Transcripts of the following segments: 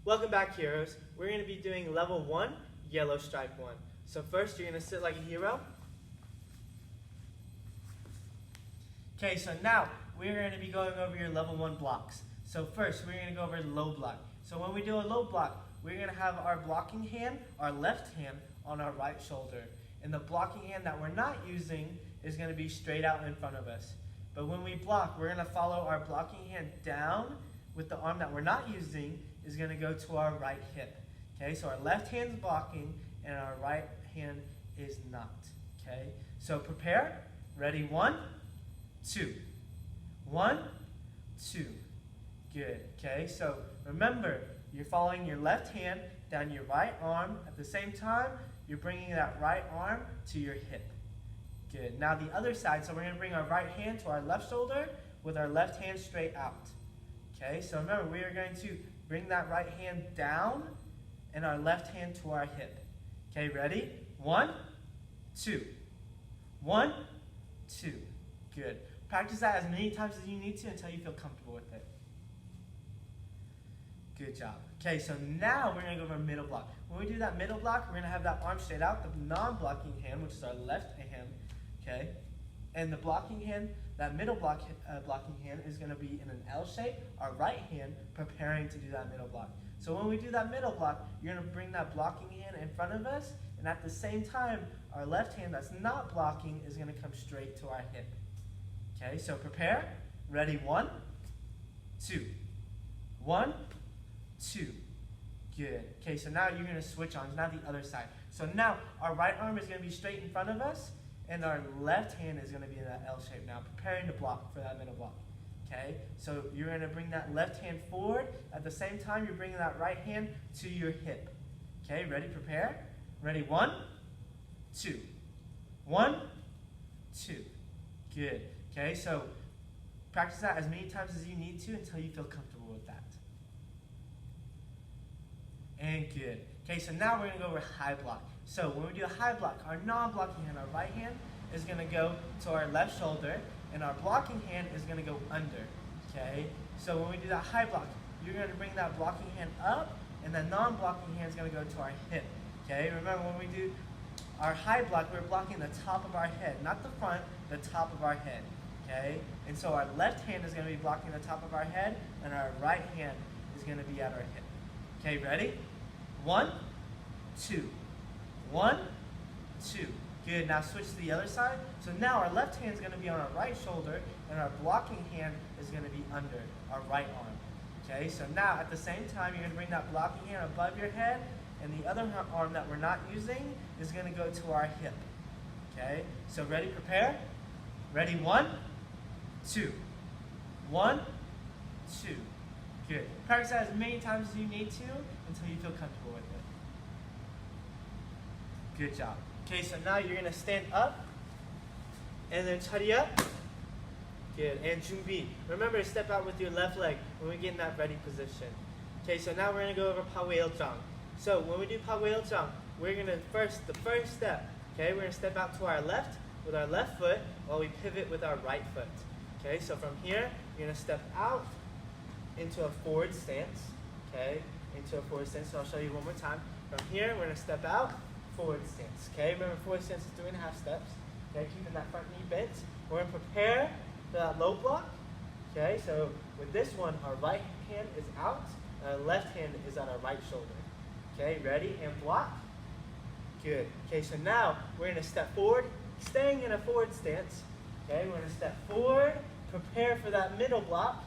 Welcome back, heroes. We're going to be doing level 1, yellow stripe 1. So first, you're going to sit like a hero. Okay, so now we're going to be going over your level 1 blocks. So first, we're going to go over the low block. So when we do a low block, we're going to have our blocking hand, our left hand, on our right shoulder. And the blocking hand that we're not using is going to be straight out in front of us. But when we block, we're going to follow our blocking hand down with the arm that we're not using is going to go to our right hip. Okay, so our left hand's blocking and our right hand is not. Okay, so prepare. Ready? 1, 2. 1, 2. Good. Okay, so remember, you're following your left hand down your right arm. At the same time, you're bringing that right arm to your hip. Good. Now the other side, so we're going to bring our right hand to our left shoulder with our left hand straight out. Okay, so remember, we are going to bring that right hand down and our left hand to our hip. Okay, ready? 1, 2. 1, 2. Good. Practice that as many times as you need to until you feel comfortable with it. Good job. Okay, so now we're going to go over middle block. When we do that middle block, we're going to have that arm straight out, the non-blocking hand, which is our left hand, okay? And the blocking hand, that middle blocking hand is going to be in an L shape, our right hand preparing to do that middle block. So when we do that middle block, you're going to bring that blocking hand in front of us, and at the same time, our left hand that's not blocking is going to come straight to our hip. Okay, so prepare. Ready? 1, 2. 1, 2. Good. Okay, so now you're going to switch on. Now the other side. So now our right arm is going to be straight in front of us, and our left hand is going to be in that L shape now, preparing to block for that middle block. Okay, so you're going to bring that left hand forward. At the same time, you're bringing that right hand to your hip. Okay, ready? Prepare. Ready? 1, 2. 1, 2. Good. Okay, so practice that as many times as you need to until you feel comfortable with that. And good. Okay, so now we're going to go over high block. So when we do a high block, our non-blocking hand, our right hand, is going to go to our left shoulder, and our blocking hand is going to go under. Okay, so when we do that high block, you're going to bring that blocking hand up, and the non-blocking hand is going to go to our hip. Okay, remember when we do our high block, we're blocking the top of our head, not the front, the top of our head. Okay, and so our left hand is going to be blocking the top of our head, and our right hand is going to be at our hip. Okay, ready? 1, 2. 1, 2. Good. Now switch to the other side. So now our left hand is going to be on our right shoulder, and our blocking hand is going to be under our right arm. Okay, so now at the same time, you're going to bring that blocking hand above your head, and the other arm that we're not using is going to go to our hip. Okay, so ready, prepare. Ready? 1, 2. 1, 2. Good. Practice that as many times as you need to until you feel comfortable with it. Good job. Okay, so now you're going to stand up and then chariya. Good. And junbi. Remember to step out with your left leg when we get in that ready position. Okay, so now we're going to go over paweilchang. So when we do paweilchang, we're going to the first step, okay, we're going to step out to our left with our left foot while we pivot with our right foot. Okay, so from here, you're going to step out into a forward stance, okay, into a forward stance. So I'll show you one more time. From here, we're going to step out, forward stance, okay? Remember, forward stance is 3.5 steps, okay? Keeping that front knee bent. We're going to prepare for that low block, okay? So with this one, our right hand is out, and our left hand is on our right shoulder. Okay, ready, and block. Good. Okay, so now we're going to step forward, staying in a forward stance, okay? We're going to step forward, prepare for that middle block,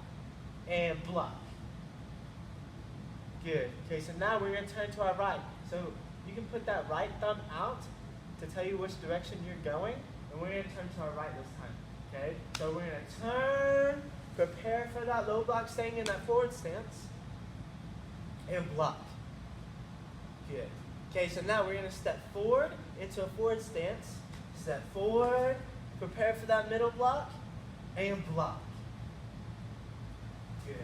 and block. Good. Okay, so now we're going to turn to our right. So you can put that right thumb out to tell you which direction you're going, and we're going to turn to our right this time. Okay, so we're going to turn, prepare for that low block, staying in that forward stance, and block. Good. Okay, so now we're going to step forward into a forward stance, step forward, prepare for that middle block, and block. Good.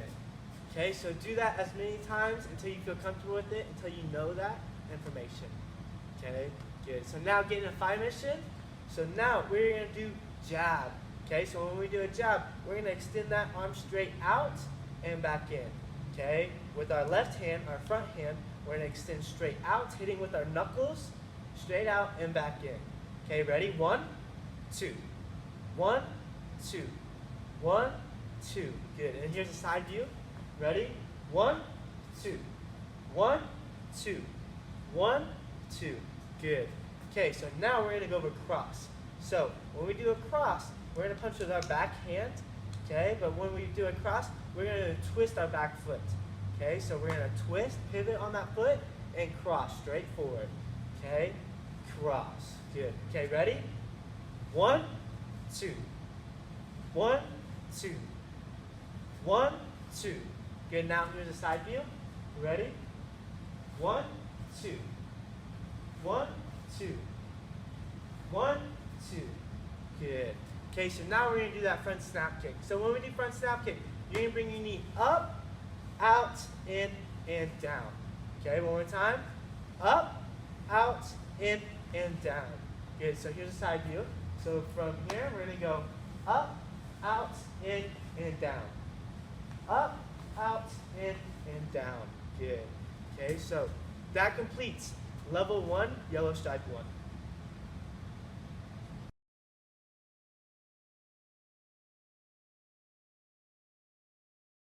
Okay, so do that as many times until you feel comfortable with it, until you know that information. Okay, good. So now getting a 5 mission. So now we're going to do jab. Okay, so when we do a jab, we're going to extend that arm straight out and back in. Okay, with our left hand, our front hand, we're gonna extend straight out, hitting with our knuckles, straight out and back in. Okay, ready? 1, 2, 1, 2, 1, 2. Good. And here's a side view. Ready? 1, 2, 1, 2, 1, 2. Good. Okay, so now we're gonna go over cross. So when we do a cross, we're gonna punch with our back hand. Okay, but when we do a cross, we're gonna twist our back foot. Okay, so we're gonna twist, pivot on that foot, and cross straight forward. Okay, cross. Good. Okay, ready? 1, 2, 1, 2, 1, 2. Good. Now here's a side view. Ready? 1, 2, 1, 2, 1, 2. Good. Okay, so now we're going to do that front snap kick. So when we do front snap kick, you're going to bring your knee up, out, in, and down. Okay, one more time. Up, out, in, and down. Good, so here's a side view. So from here, we're going to go up, out, in, and down. Up, out, in, and down. Good. Okay, so that completes level 1, yellow stripe 1.